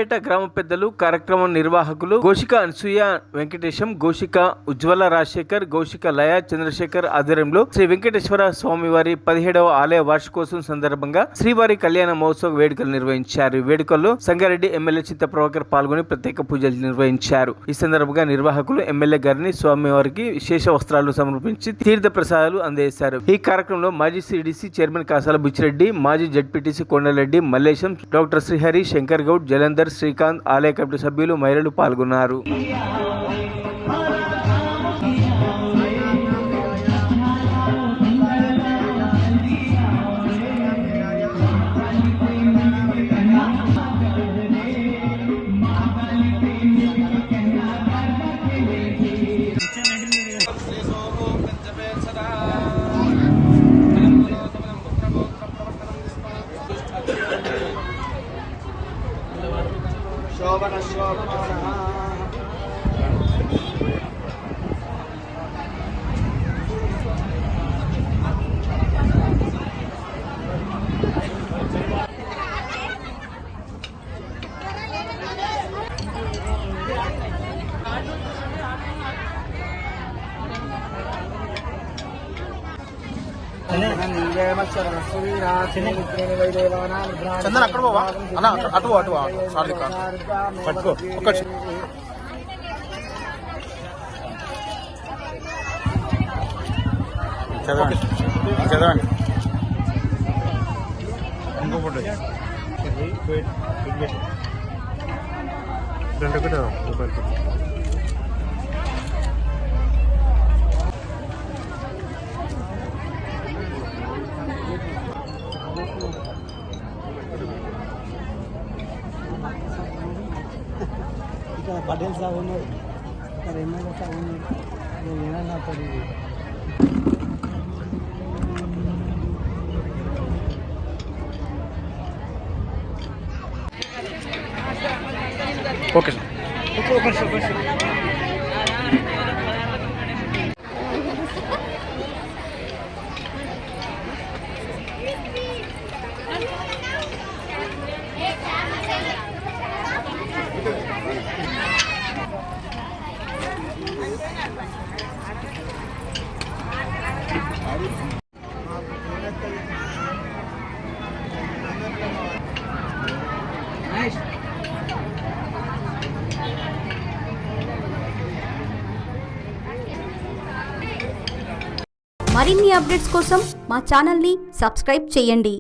కొత్తపేట గ్రామ పెద్దలు, కార్యక్రమం నిర్వాహకులు గోషిక అనసూయ వెంకటేశం, గోషిక ఉజ్వల రాజశేఖర్, గోషిక లయ చంద్రశేఖర్ ఆధ్వర్యంలో శ్రీ వెంకటేశ్వర స్వామివారి 17వ ఆలయ వార్షికోత్సవం సందర్భంగా శ్రీవారి కళ్యాణ మహోత్సవ వేడుకలు నిర్వహించారు. ఈ వేడుకల్లో సంగారెడ్డి ఎమ్మెల్యే చింత ప్రభాకర్ పాల్గొని ప్రత్యేక పూజలు నిర్వహించారు. ఈ సందర్భంగా నిర్వాహకులు ఎమ్మెల్యే గారిని స్వామివారికి విశేష వస్త్రాలు సమర్పించి తీర్థ ప్రసాదాలు అందజేశారు. ఈ కార్యక్రమంలో మాజీ సిడిసి చైర్మన్ కాసాల బుచ్చిరెడ్డి, మాజీ జడ్పీటీసీ కొండలరెడ్డి, మల్లేశం, డాక్టర్ శ్రీహరి, శంకర్ గౌడ్, జలంధర్, శ్రీకాంత్, ఆలయ కమిటీ సభ్యులు, మహిళలు పాల్గొన్నారు. చందన అక్కడ పోవా అన్న, అటు అటు సార్దిక పట్టుకో ఒక్క చదవండి చదవండి. ఇంకో ఫోటో రెండు ఒకటి पटेल साहब एमएलए साहब लेना ना पड़ेगी. ఓకే మరిన్ని అప్డేట్స్ కోసం మా ఛానల్ని సబ్స్క్రైబ్ చేయండి.